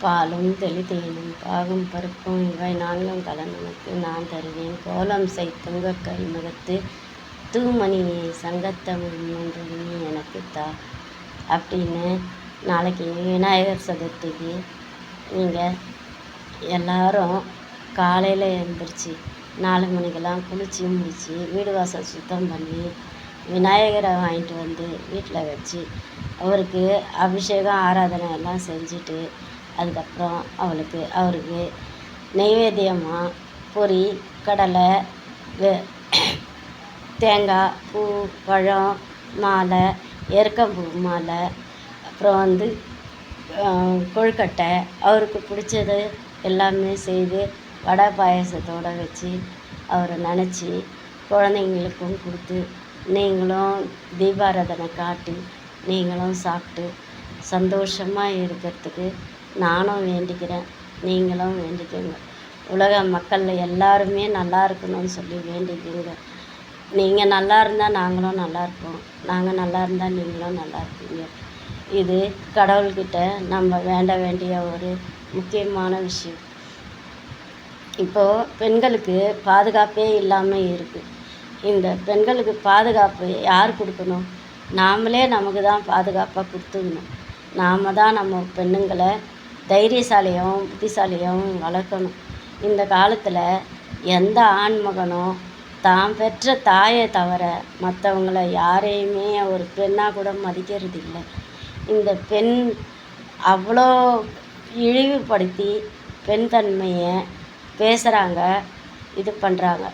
பாலும் தெளிதேனும் பாகும் பருப்பும் இவை நான்கும் கலந்தனுக்கு நான் தருவேன் கோலம் செய்துங்க கைமுகத்து தூமணியே சங்கத்தமிழ் மூன்று நீ எனக்கு தா அப்படின்னு. நாளைக்கு விநாயகர் சதுர்த்திக்கு நீங்கள் எல்லோரும் காலையில் எழுந்திரிச்சி 4 மணிக்கெல்லாம் குளித்து முடித்து வீடு வாசல் சுத்தம் பண்ணி விநாயகரை வாங்கிட்டு வந்து வீட்டில் வச்சு அவருக்கு அபிஷேகம் ஆராதனை எல்லாம் செஞ்சுட்டு அதுக்கப்புறம் அவருக்கு நெய்வேத்தியமாக பொரி கடலை தேங்காய் பூ பழம் மாலை எருக்கம்பூ மாலை அப்புறம் கொழுக்கட்டை அவருக்கு பிடிச்சது எல்லாமே செய்து வடை பாயாசத்தோடு வச்சு அவரை நினச்சி குழந்தைங்களுக்கும் கொடுத்து நீங்களும் தீபாராதனை காட்டி நீங்களும் சாப்பிட்டு சந்தோஷமாக இருக்கிறதுக்கு நானும் வேண்டிக்கிறேன். நீங்களும் வேண்டிக்கோங்க. உலக மக்கள் எல்லாருமே நல்லா இருக்கணும்னு சொல்லி வேண்டிக்கோங்க. நீங்கள் நல்லா இருந்தால் நாங்களும் நல்லா இருப்போம், நாங்கள் நல்லா இருந்தால் நீங்களும் நல்லா இருப்பீங்க. இது கடவுள்கிட்ட நம்ம வேண்ட வேண்டிய ஒரு முக்கியமான விஷயம். இப்போது பெண்களுக்கு பாதுகாப்பே இல்லாமல் இருக்குது. இந்த பெண்களுக்கு பாதுகாப்பு யார் கொடுக்கணும்? நாமளே நமக்கு தான் பாதுகாப்பாக கொடுத்துக்கணும். நாம் தான் நம்ம பெண்ணுங்களை தைரியசாலியாகவும் புத்திசாலியாகவும் வளர்க்கணும். இந்த காலத்தில் எந்த ஆண்மகனும் தான் பெற்ற தாயை தவிர மற்றவங்கள யாரையுமே ஒரு பெண்ணாக கூட மதிக்கிறது இல்லை. இந்த பெண் அவ்வளோ இழிவுபடுத்தி பெண் தன்மையை பேசுகிறாங்க, இது பண்ணுறாங்க.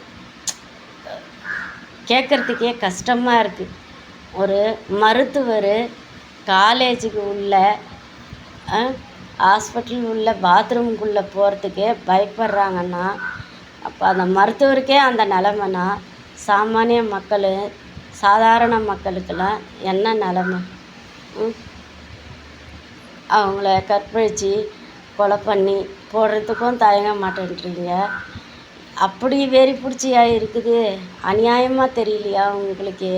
கேட்குறதுக்கே கஷ்டமாக இருக்குது. ஒரு மருத்துவர் காலேஜுக்கு உள்ள ஹாஸ்பிட்டல் உள்ள பாத்ரூமுக்குள்ளே போகிறதுக்கே பயப்படுறாங்கன்னா அப்போ அந்த மருத்துவருக்கே அந்த நிலமைனா சாமானிய மக்கள் சாதாரண மக்களுக்கெல்லாம் என்ன நிலமை? அவங்கள கற்பழித்து கொலை பண்ணி போடுறதுக்கும் தயங்க மாட்டேன்றீங்க. அப்படி வெறி பிடிச்சியாக இருக்குது. அநியாயமாக தெரியலையா உங்களுக்கு?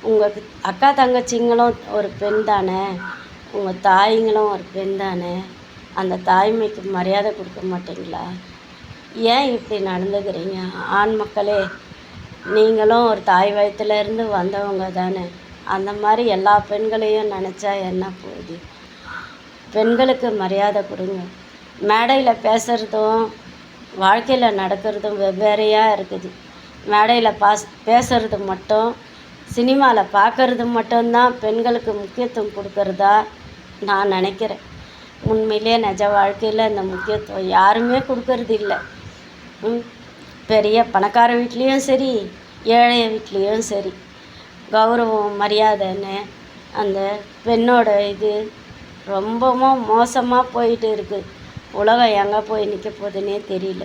உங்கள் அக்கா தங்கச்சிங்களும் ஒரு பெண் தானே, உங்கள் தாய்ங்களும் ஒரு பெண் தானே. அந்த தாய்மைக்கு மரியாதை கொடுக்க மாட்டீங்களா? ஏன் இப்படி நடந்துக்கிறீங்க? ஆண் மக்களே, நீங்களும் ஒரு தாய் வயிற்றுலேருந்து வந்தவங்க தானே. அந்த மாதிரி எல்லா பெண்களையும் நினச்சா என்ன போகுது? பெண்களுக்கு மரியாதை கொடுங்க. மேடையில் பேசுகிறதும் வாழ்க்கையில் நடக்கிறதும் வெவ்வேறையாக இருக்குது. மேடையில் பேசுகிறது மட்டும், சினிமாவில் பார்க்கறது மட்டும்தான் பெண்களுக்கு முக்கியத்துவம் கொடுக்கறதா நான் நினைக்கிறேன். உண்மையிலே நிஜ வாழ்க்கையில் இந்த முக்கியத்துவம் யாருமே கொடுக்கறது இல்லை. பெரிய பணக்கார வீட்லேயும் சரி, ஏழை வீட்லேயும் சரி, கௌரவம் மரியாதைன்னு அந்த பெண்ணோட இது ரொம்பவும் மோசமாக போயிட்டு இருக்குது. உலகம் எங்கே போய் நிற்க போகுதுன்னே தெரியல.